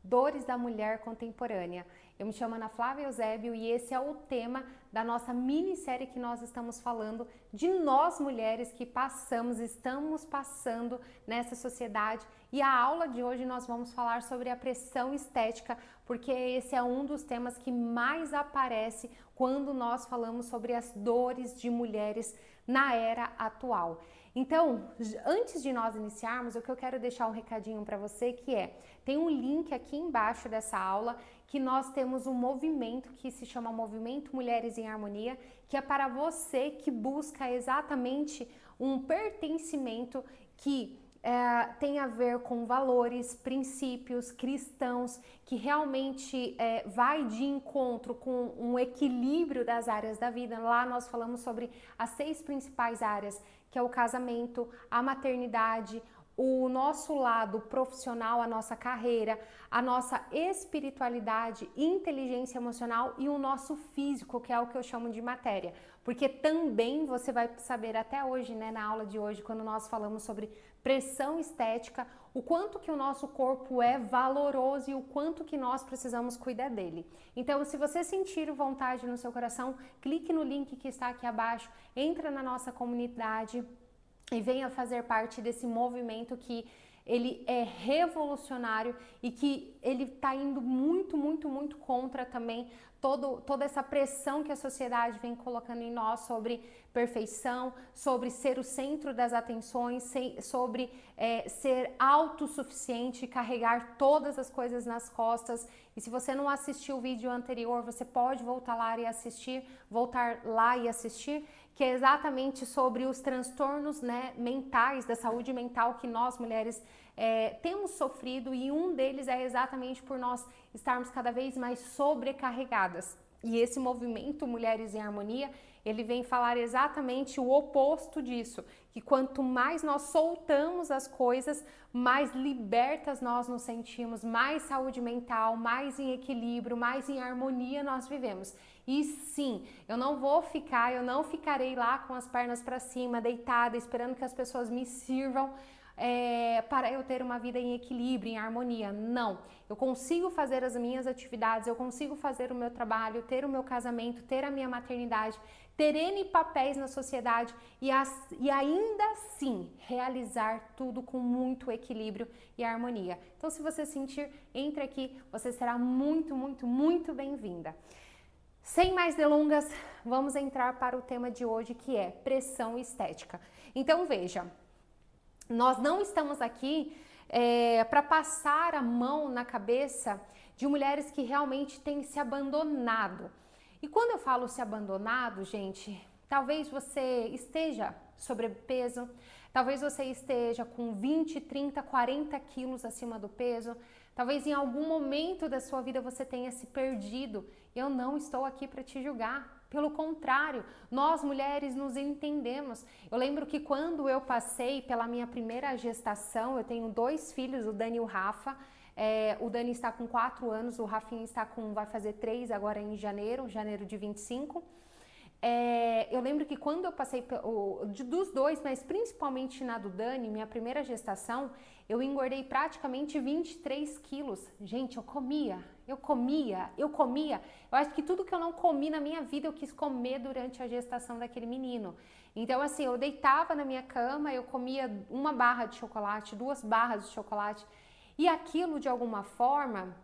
Dores da mulher contemporânea. Eu me chamo Ana Flávia Eusébio e esse é o tema da nossa minissérie que nós estamos falando de nós mulheres que estamos passando nessa sociedade. E a aula de hoje nós vamos falar sobre a pressão estética, porque esse é um dos temas que mais aparece quando nós falamos sobre as dores de mulheres na era atual. Então, antes de nós iniciarmos, o que eu quero deixar um recadinho para você que tem um link aqui embaixo dessa aula que nós temos um movimento que se chama Movimento Mulheres em Harmonia, que é para você que busca exatamente um pertencimento que tem a ver com valores, princípios cristãos, que realmente vai de encontro com um equilíbrio das áreas da vida. Lá nós falamos sobre as 6 principais áreas, que é o casamento, a maternidade, o nosso lado profissional, a nossa carreira, a nossa espiritualidade, inteligência emocional e o nosso físico, que é o que eu chamo de matéria. Porque também você vai saber até hoje, né, na aula de hoje, quando nós falamos sobre pressão estética, o quanto que o nosso corpo é valoroso e o quanto que nós precisamos cuidar dele. Então, se você sentir vontade no seu coração, clique no link que está aqui abaixo, entra na nossa comunidade e venha fazer parte desse movimento que ele é revolucionário e que ele está indo muito contra também toda essa pressão que a sociedade vem colocando em nós sobre perfeição, sobre ser o centro das atenções, sobre ser autossuficiente, carregar todas as coisas nas costas. E se você não assistiu o vídeo anterior, você pode voltar lá e assistir, que é exatamente sobre os transtornos, né, mentais, da saúde mental que nós mulheres temos sofrido, e um deles é exatamente por nós estarmos cada vez mais sobrecarregadas. E esse movimento Mulheres em Harmonia, ele vem falar exatamente o oposto disso, que quanto mais nós soltamos as coisas, mais libertas nós nos sentimos, mais saúde mental, mais em equilíbrio, mais em harmonia nós vivemos. E sim, eu não ficarei lá com as pernas para cima, deitada, esperando que as pessoas me sirvam para eu ter uma vida em equilíbrio, em harmonia. Não, eu consigo fazer as minhas atividades, eu consigo fazer o meu trabalho, ter o meu casamento, ter a minha maternidade, ter N papéis na sociedade e ainda assim realizar tudo com muito equilíbrio e harmonia. Então, se você sentir, entre aqui, você será muito bem-vinda. Sem mais delongas, vamos entrar para o tema de hoje, que é pressão estética. Então, veja, nós não estamos aqui para passar a mão na cabeça de mulheres que realmente têm se abandonado. E quando eu falo se abandonado, gente, talvez você esteja sobrepeso, talvez você esteja com 20, 30, 40 quilos acima do peso, talvez em algum momento da sua vida você tenha se perdido. Eu não estou aqui para te julgar. Pelo contrário, nós mulheres nos entendemos. Eu lembro que quando eu passei pela minha primeira gestação, eu tenho 2 filhos, o Dani e o Rafa. O Dani está com 4 anos, o Rafinha vai fazer 3 agora em janeiro de 25. Eu lembro que quando eu passei dos 2, mas principalmente na do Dani, minha primeira gestação, eu engordei praticamente 23 quilos. Gente, eu comia. Eu acho que tudo que eu não comi na minha vida eu quis comer durante a gestação daquele menino. Então, assim, eu deitava na minha cama, eu comia 1 barra de chocolate, 2 barras de chocolate, e aquilo de alguma forma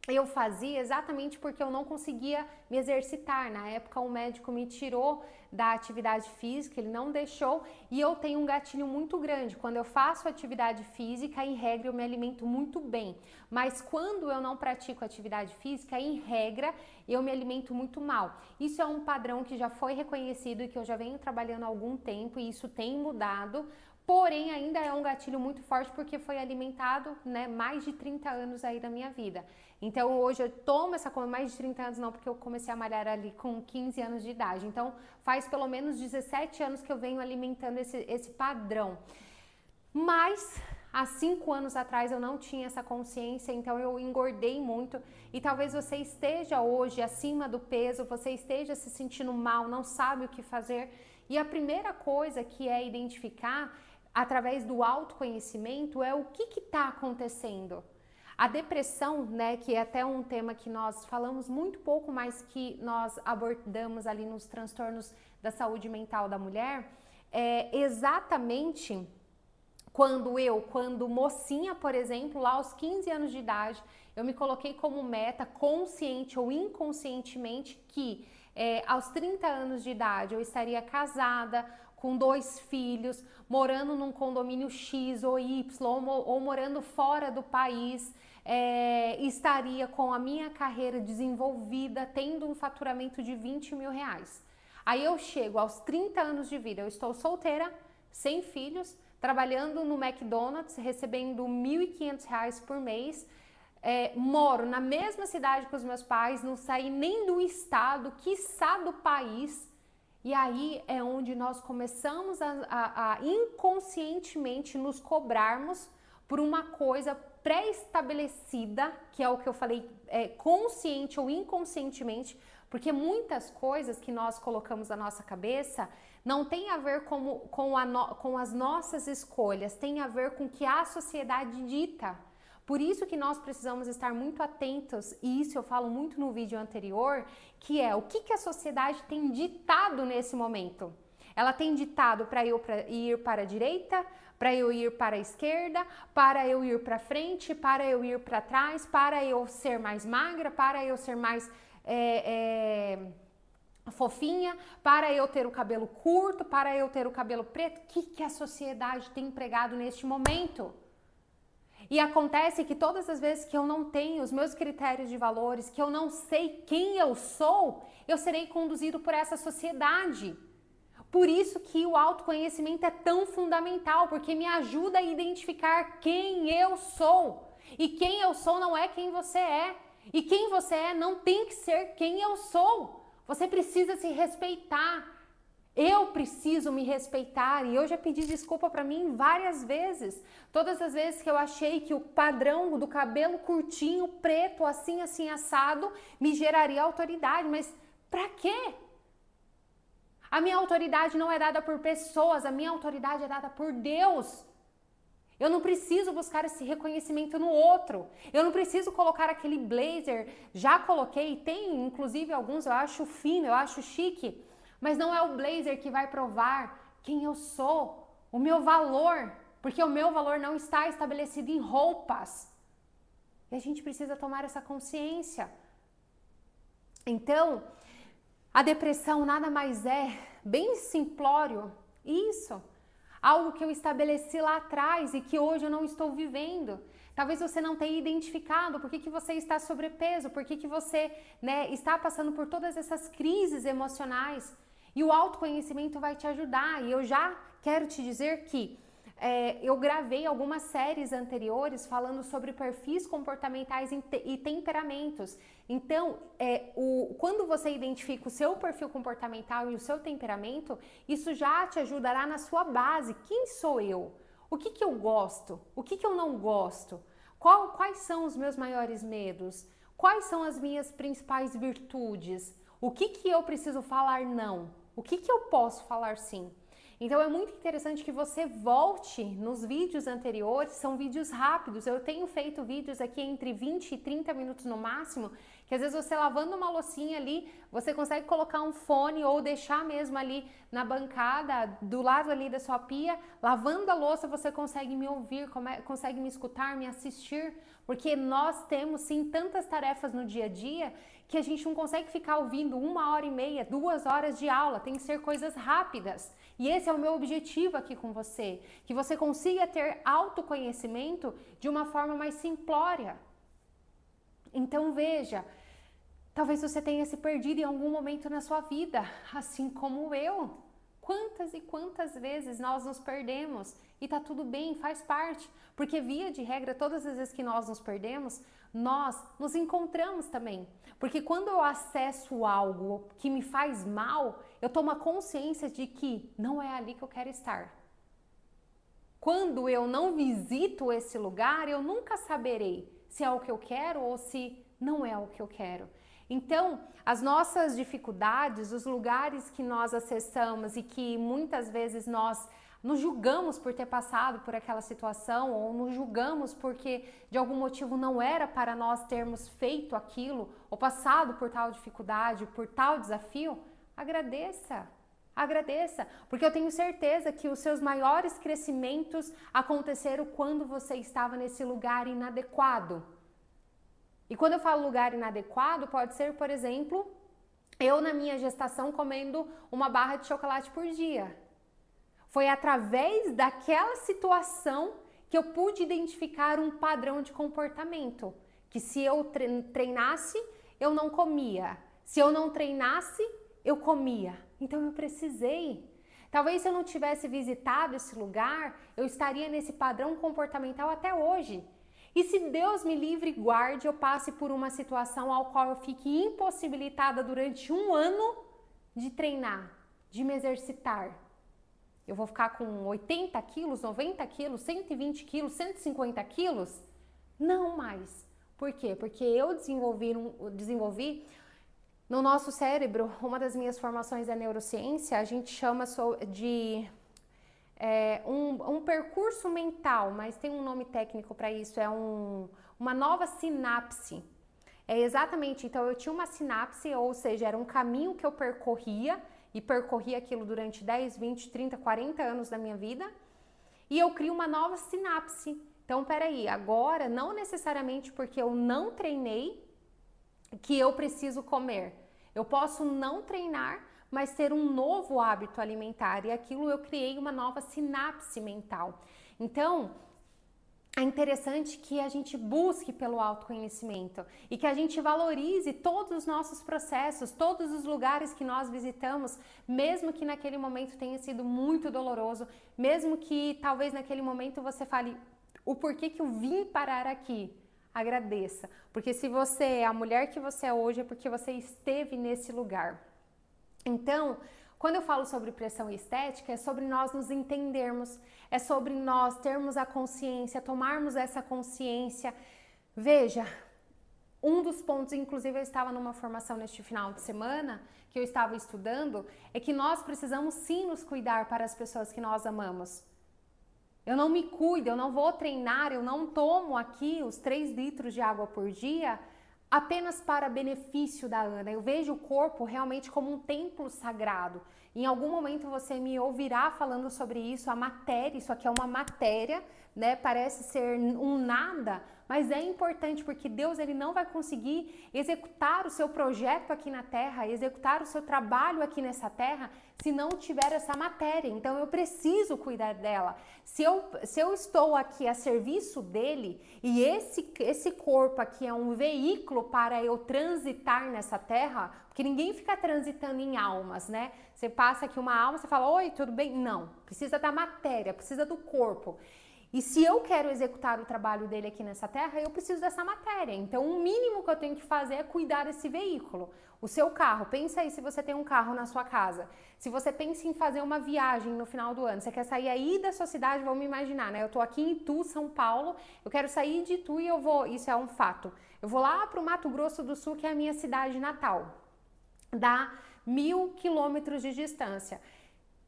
eu fazia exatamente porque eu não conseguia me exercitar. Na época o médico me tirou da atividade física, ele não deixou, e eu tenho um gatilho muito grande. Quando eu faço atividade física, em regra eu me alimento muito bem, mas quando eu não pratico atividade física, em regra eu me alimento muito mal. Isso é um padrão que já foi reconhecido e que eu já venho trabalhando há algum tempo, e isso tem mudado. Porém, ainda é um gatilho muito forte porque foi alimentado, né, mais de 30 anos aí da minha vida. Então, hoje eu tomo mais de 30 anos não, porque eu comecei a malhar ali com 15 anos de idade. Então, faz pelo menos 17 anos que eu venho alimentando esse padrão. Mas, há 5 anos atrás eu não tinha essa consciência, então eu engordei muito. E talvez você esteja hoje acima do peso, você esteja se sentindo mal, não sabe o que fazer. E a primeira coisa que é identificar através do autoconhecimento é o que está acontecendo. A depressão, né, que é até um tema que nós falamos muito pouco, mas que nós abordamos ali nos transtornos da saúde mental da mulher, é exatamente quando mocinha, por exemplo, lá aos 15 anos de idade, eu me coloquei como meta, consciente ou inconscientemente, que aos 30 anos de idade eu estaria casada, com 2 filhos, morando num condomínio X ou Y, ou morando fora do país, estaria com a minha carreira desenvolvida, tendo um faturamento de 20 mil reais. Aí eu chego aos 30 anos de vida, eu estou solteira, sem filhos, trabalhando no McDonald's, recebendo R$ 1.500 por mês, moro na mesma cidade que os meus pais, não saí nem do estado, quiçá do país. E aí é onde nós começamos a inconscientemente nos cobrarmos por uma coisa pré-estabelecida, que é o que eu falei, consciente ou inconscientemente, porque muitas coisas que nós colocamos na nossa cabeça não tem a ver com as nossas escolhas, tem a ver com o que a sociedade dita. Por isso que nós precisamos estar muito atentos, e isso eu falo muito no vídeo anterior, que é o que a sociedade tem ditado nesse momento. Ela tem ditado para eu ir para a direita, para eu ir para a esquerda, para eu ir para frente, para eu ir para trás, para eu ser mais magra, para eu ser mais fofinha, para eu ter o cabelo curto, para eu ter o cabelo preto. O que a sociedade tem empregado neste momento? E acontece que todas as vezes que eu não tenho os meus critérios de valores, que eu não sei quem eu sou, eu serei conduzido por essa sociedade. Por isso que o autoconhecimento é tão fundamental, porque me ajuda a identificar quem eu sou. E quem eu sou não é quem você é. E quem você é não tem que ser quem eu sou. Você precisa se respeitar. Eu preciso me respeitar, e eu já pedi desculpa para mim várias vezes. Todas as vezes que eu achei que o padrão do cabelo curtinho, preto, assim, assado, me geraria autoridade. Mas para quê? A minha autoridade não é dada por pessoas, a minha autoridade é dada por Deus. Eu não preciso buscar esse reconhecimento no outro. Eu não preciso colocar aquele blazer. Já coloquei, tem inclusive alguns, eu acho fino, eu acho chique. Mas não é o blazer que vai provar quem eu sou, o meu valor, porque o meu valor não está estabelecido em roupas. E a gente precisa tomar essa consciência. Então, a depressão nada mais é, bem simplório, isso. Algo que eu estabeleci lá atrás e que hoje eu não estou vivendo. Talvez você não tenha identificado por que você está sobrepeso, por que você está passando por todas essas crises emocionais. E o autoconhecimento vai te ajudar. E eu já quero te dizer que eu gravei algumas séries anteriores falando sobre perfis comportamentais e temperamentos. Então, quando você identifica o seu perfil comportamental e o seu temperamento, isso já te ajudará na sua base. Quem sou eu? O que eu gosto? O que eu não gosto? Quais são os meus maiores medos? Quais são as minhas principais virtudes? O que eu preciso falar não? O que eu posso falar sim? Então é muito interessante que você volte nos vídeos anteriores, são vídeos rápidos. Eu tenho feito vídeos aqui entre 20 e 30 minutos no máximo, que às vezes você lavando uma loucinha ali, você consegue colocar um fone ou deixar mesmo ali na bancada, do lado ali da sua pia, lavando a louça você consegue me ouvir, consegue me escutar, me assistir, porque nós temos sim tantas tarefas no dia a dia que a gente não consegue ficar ouvindo 1h30, 2 horas de aula, tem que ser coisas rápidas. E esse é o meu objetivo aqui com você, que você consiga ter autoconhecimento de uma forma mais simplória. Então veja, talvez você tenha se perdido em algum momento na sua vida, assim como eu. Quantas e quantas vezes nós nos perdemos e tá tudo bem, faz parte, porque via de regra, todas as vezes que nós nos perdemos, nós nos encontramos também, porque quando eu acesso algo que me faz mal, eu tomo a consciência de que não é ali que eu quero estar. Quando eu não visito esse lugar, eu nunca saberei se é o que eu quero ou se não é o que eu quero. Então, as nossas dificuldades, os lugares que nós acessamos e que muitas vezes nós nos julgamos por ter passado por aquela situação ou nos julgamos porque de algum motivo não era para nós termos feito aquilo ou passado por tal dificuldade, por tal desafio, agradeça. Agradeça, porque eu tenho certeza que os seus maiores crescimentos aconteceram quando você estava nesse lugar inadequado. E quando eu falo lugar inadequado, pode ser, por exemplo, eu na minha gestação comendo uma barra de chocolate por dia. Foi através daquela situação que eu pude identificar um padrão de comportamento, que se eu treinasse, eu não comia. Se eu não treinasse, eu comia. Então eu precisei. Talvez se eu não tivesse visitado esse lugar, eu estaria nesse padrão comportamental até hoje. E se Deus me livre e guarde, eu passe por uma situação ao qual eu fique impossibilitada durante um ano de treinar, de me exercitar. Eu vou ficar com 80 quilos, 90 quilos, 120 quilos, 150 quilos? Não mais. Por quê? Porque eu desenvolvi no nosso cérebro, uma das minhas formações é neurociência, a gente chama de um percurso mental, mas tem um nome técnico para isso, uma nova sinapse. É exatamente, então eu tinha uma sinapse, ou seja, era um caminho que eu percorria, e percorri aquilo durante 10, 20, 30, 40 anos da minha vida, e eu crio uma nova sinapse. Então, peraí, agora, não necessariamente porque eu não treinei, que eu preciso comer. Eu posso não treinar, mas ter um novo hábito alimentar, e aquilo eu criei uma nova sinapse mental. Então, é interessante que a gente busque pelo autoconhecimento e que a gente valorize todos os nossos processos, todos os lugares que nós visitamos, mesmo que naquele momento tenha sido muito doloroso, mesmo que talvez naquele momento você fale o porquê que eu vim parar aqui. Agradeça, porque se você é a mulher que você é hoje é porque você esteve nesse lugar. Então, quando eu falo sobre pressão estética, é sobre nós nos entendermos, é sobre nós termos a consciência, tomarmos essa consciência. Veja, um dos pontos, inclusive eu estava numa formação neste final de semana, que eu estava estudando, é que nós precisamos sim nos cuidar para as pessoas que nós amamos. Eu não me cuido, eu não vou treinar, eu não tomo aqui os 3 litros de água por dia apenas para benefício da Ana. Eu vejo o corpo realmente como um templo sagrado. Em algum momento você me ouvirá falando sobre isso, a matéria, isso aqui é uma matéria, né? Parece ser um nada, mas é importante porque Deus ele não vai conseguir executar o seu projeto aqui na Terra, executar o seu trabalho aqui nessa Terra, se não tiver essa matéria. Então eu preciso cuidar dela. Se eu estou aqui a serviço dele e esse corpo aqui é um veículo para eu transitar nessa Terra, porque ninguém fica transitando em almas, né? Você passa aqui uma alma, você fala, oi, tudo bem? Não, precisa da matéria, precisa do corpo. E se eu quero executar o trabalho dele aqui nessa terra, eu preciso dessa matéria. Então, o mínimo que eu tenho que fazer é cuidar desse veículo. O seu carro, pensa aí se você tem um carro na sua casa. Se você pensa em fazer uma viagem no final do ano, você quer sair aí da sua cidade, vamos imaginar, né? Eu tô aqui em Itu, São Paulo, eu quero sair de Itu e eu vou, isso é um fato, eu vou lá pro Mato Grosso do Sul, que é a minha cidade natal. Dá 1000 quilômetros de distância.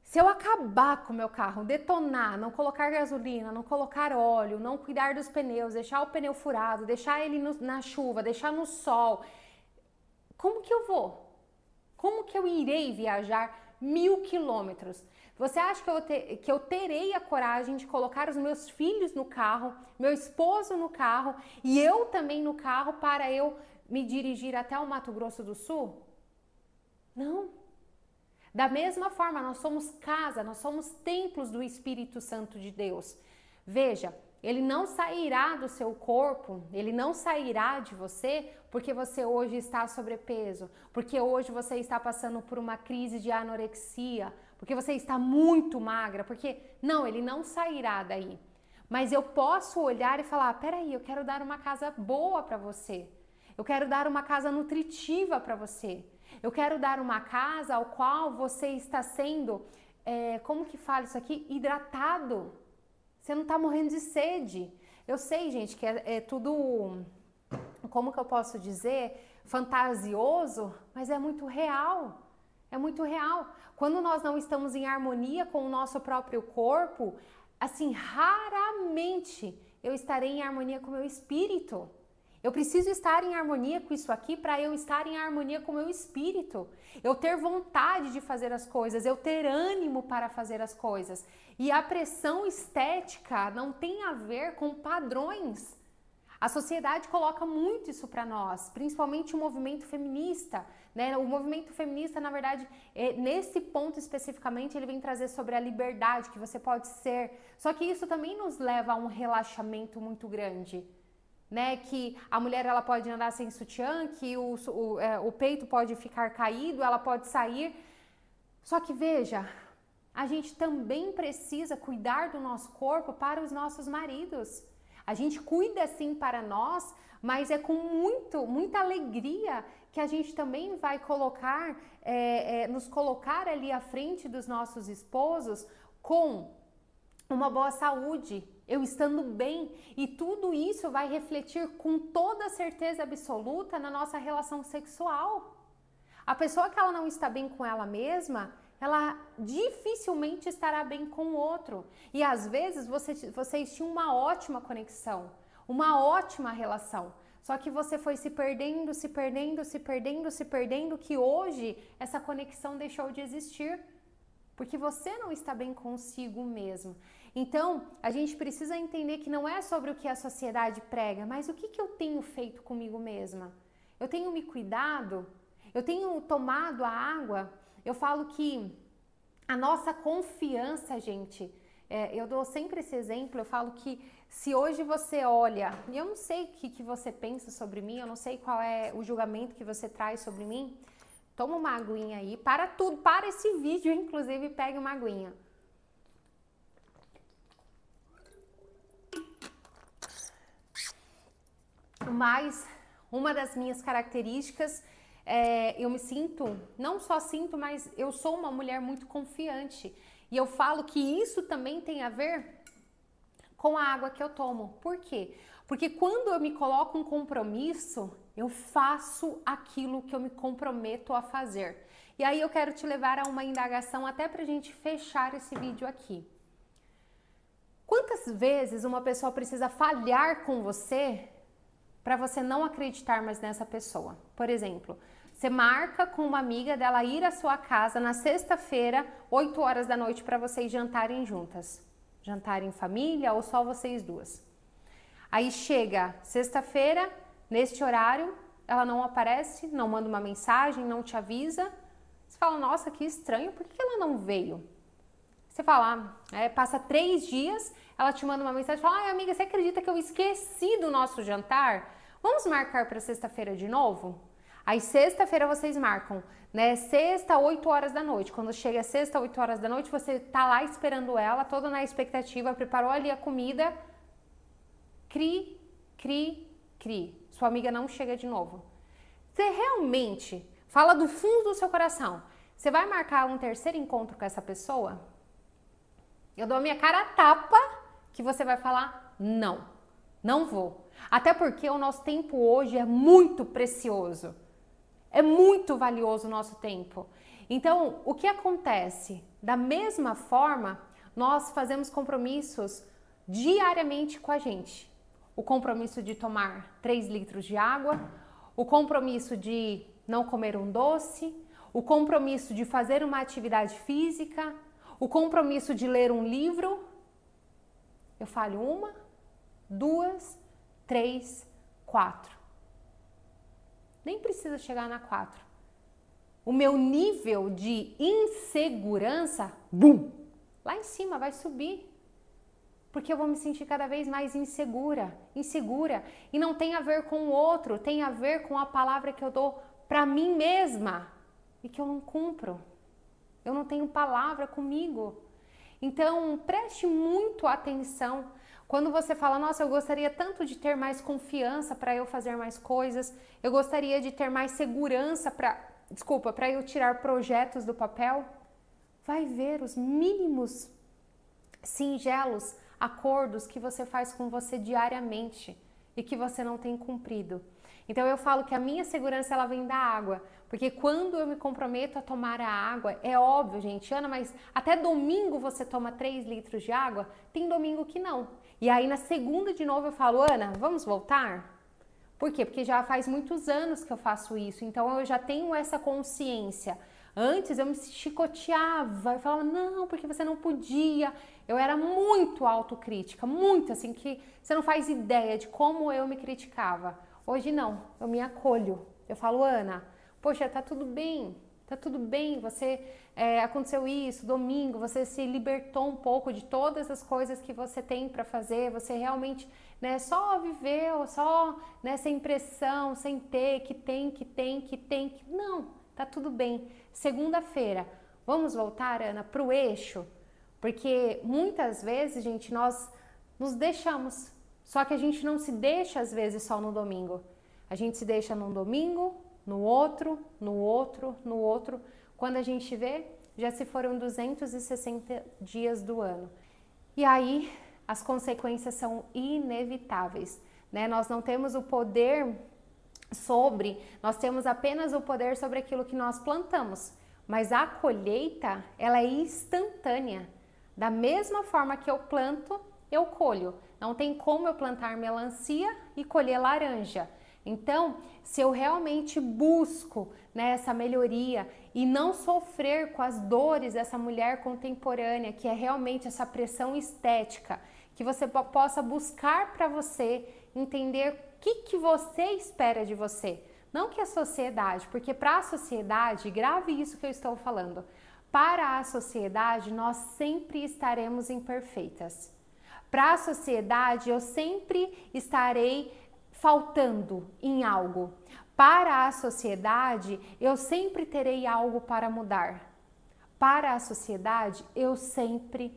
Se eu acabar com o meu carro, detonar, não colocar gasolina, não colocar óleo, não cuidar dos pneus, deixar o pneu furado, deixar ele na chuva, deixar no sol, como que eu vou? Como que eu irei viajar 1000 quilômetros? Você acha que eu terei a coragem de colocar os meus filhos no carro, meu esposo no carro e eu também no carro para eu me dirigir até o Mato Grosso do Sul? Não. Da mesma forma, nós somos casa, nós somos templos do Espírito Santo de Deus. Veja, ele não sairá do seu corpo, ele não sairá de você porque você hoje está sobrepeso, porque hoje você está passando por uma crise de anorexia, porque você está muito magra, porque não, ele não sairá daí. Mas eu posso olhar e falar, peraí, eu quero dar uma casa boa para você, eu quero dar uma casa nutritiva para você. Eu quero dar uma casa ao qual você está sendo, como que fala isso aqui? Hidratado. Você não está morrendo de sede. Eu sei, gente, que é tudo, como que eu posso dizer, fantasioso, mas é muito real. É muito real. Quando nós não estamos em harmonia com o nosso próprio corpo, assim, raramente eu estarei em harmonia com o meu espírito. Eu preciso estar em harmonia com isso aqui para eu estar em harmonia com o meu espírito. Eu ter vontade de fazer as coisas, eu ter ânimo para fazer as coisas. E a pressão estética não tem a ver com padrões. A sociedade coloca muito isso para nós, principalmente o movimento feminista, né? O movimento feminista, na verdade, nesse ponto especificamente, ele vem trazer sobre a liberdade que você pode ser. Só que isso também nos leva a um relaxamento muito grande, né? Que a mulher ela pode andar sem sutiã, que o peito pode ficar caído, ela pode sair. Só que veja, a gente também precisa cuidar do nosso corpo para os nossos maridos. A gente cuida sim para nós, mas é com muita alegria que a gente também vai colocar, nos colocar ali à frente dos nossos esposos com uma boa saúde, eu estando bem, e tudo isso vai refletir com toda certeza absoluta na nossa relação sexual. A pessoa que ela não está bem com ela mesma, ela dificilmente estará bem com o outro. E às vezes vocês tinham uma ótima conexão, uma ótima relação. Só que você foi se perdendo, que hoje essa conexão deixou de existir. Porque você não está bem consigo mesmo. Então, a gente precisa entender que não é sobre o que a sociedade prega, mas o que eu tenho feito comigo mesma? Eu tenho me cuidado? Eu tenho tomado a água? Eu falo que a nossa confiança, gente, eu dou sempre esse exemplo, eu falo que se hoje você olha, e eu não sei o que você pensa sobre mim, eu não sei qual é o julgamento que você traz sobre mim, toma uma aguinha aí, para tudo, para esse vídeo, inclusive, pegue uma aguinha. Mas uma das minhas características eu me sinto, não só sinto, mas eu sou uma mulher muito confiante. E eu falo que isso também tem a ver com a água que eu tomo. Por quê? Porque quando eu me coloco um compromisso, eu faço aquilo que eu me comprometo a fazer. E aí eu quero te levar a uma indagação até pra gente fechar esse vídeo aqui. Quantas vezes uma pessoa precisa falhar com você para você não acreditar mais nessa pessoa? Por exemplo, você marca com uma amiga dela ir à sua casa na sexta-feira, 8 horas da noite, para vocês jantarem juntas. Jantar em família ou só vocês duas. Aí chega sexta-feira, neste horário, ela não aparece, não manda uma mensagem, não te avisa. Você fala, nossa, que estranho, por que ela não veio? Você fala, passa 3 dias, ela te manda uma mensagem e fala, ai amiga, você acredita que eu esqueci do nosso jantar? Vamos marcar para sexta-feira de novo? Aí sexta-feira vocês marcam, né? Sexta, 8 horas da noite. Quando chega sexta, 8 horas da noite, você tá lá esperando ela, toda na expectativa, preparou ali a comida. Cri, cri, cri. Sua amiga não chega de novo. Você realmente fala do fundo do seu coração. Você vai marcar um terceiro encontro com essa pessoa? Eu dou a minha cara a tapa que você vai falar não, não vou. Até porque o nosso tempo hoje é muito precioso. É muito valioso o nosso tempo. Então, o que acontece? Da mesma forma, nós fazemos compromissos diariamente com a gente. O compromisso de tomar 3 litros de água, o compromisso de não comer um doce, o compromisso de fazer uma atividade física, o compromisso de ler um livro. Eu falho 1, 2, 3, 4. Nem precisa chegar na 4. O meu nível de insegurança, bum, lá em cima vai subir. Porque eu vou me sentir cada vez mais insegura. E não tem a ver com o outro, tem a ver com a palavra que eu dou para mim mesma e que eu não cumpro. Eu não tenho palavra comigo. Então, preste muito atenção quando você fala, nossa, eu gostaria tanto de ter mais confiança para eu fazer mais coisas, eu gostaria de ter mais segurança para eu tirar projetos do papel. Vai ver os mínimos, singelos acordos que você faz com você diariamente. e que você não tem cumprido. Então eu falo que a minha segurança ela vem da água, porque quando eu me comprometo a tomar a água, é óbvio, gente, Ana, mas até domingo você toma 3 litros de água? Tem domingo que não. E aí na segunda de novo eu falo, Ana, vamos voltar? Por quê? Porque já faz muitos anos que eu faço isso, então eu já tenho essa consciência. Antes eu me chicoteava, eu falava, não, porque você não podia. Eu era muito autocrítica, muito assim, que você não faz ideia de como eu me criticava. Hoje não, eu me acolho. Eu falo, Ana, poxa, tá tudo bem, você aconteceu isso, domingo, você se libertou um pouco de todas as coisas que você tem para fazer, você realmente só viveu, só sem pressão, sem ter, que tem. Não, tá tudo bem. Segunda-feira, vamos voltar, Ana, pro eixo? Porque muitas vezes, gente, nós nos deixamos. Só que a gente não se deixa, às vezes, só no domingo. A gente se deixa num domingo, no outro. Quando a gente vê, já se foram 260 dias do ano. E aí, as consequências são inevitáveis, né? Nós não temos o poder nós temos apenas o poder sobre aquilo que nós plantamos. Mas a colheita, ela é instantânea. Da mesma forma que eu planto, eu colho. Não tem como eu plantar melancia e colher laranja. Então, se eu realmente busco essa melhoria e não sofrer com as dores dessa mulher contemporânea, que é realmente essa pressão estética, que você possa buscar para você entender o que você espera de você. Não que a sociedade, porque para a sociedade, grave isso que eu estou falando, para a sociedade nós sempre estaremos imperfeitas. Para a sociedade eu sempre estarei faltando em algo. Para a sociedade eu sempre terei algo para mudar. Para a sociedade eu sempre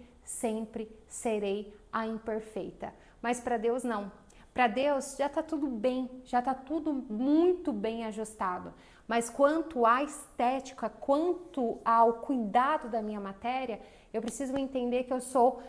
serei a imperfeita. Mas para Deus não. Para Deus já está tudo bem, já está tudo muito bem ajustado. Mas quanto à estética, quanto ao cuidado da minha matéria, eu preciso entender que eu sou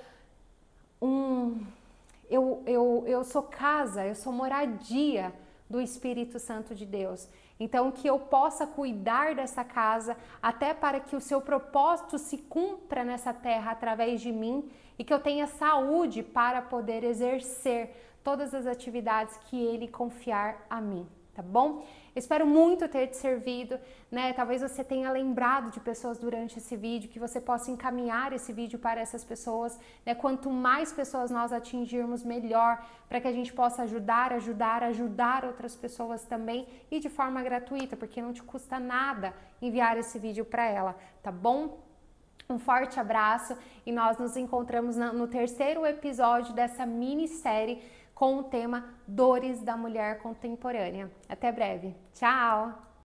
eu sou casa, eu sou moradia do Espírito Santo de Deus. Então, que eu possa cuidar dessa casa até para que o seu propósito se cumpra nessa terra através de mim e que eu tenha saúde para poder exercer todas as atividades que Ele confiar a mim, tá bom? Espero muito ter te servido, Talvez você tenha lembrado de pessoas durante esse vídeo, que você possa encaminhar esse vídeo para essas pessoas, Quanto mais pessoas nós atingirmos, melhor, para que a gente possa ajudar outras pessoas também e de forma gratuita, porque não te custa nada enviar esse vídeo para ela, tá bom? Um forte abraço e nós nos encontramos no terceiro episódio dessa minissérie com o tema Dores da Mulher Contemporânea. Até breve. Tchau!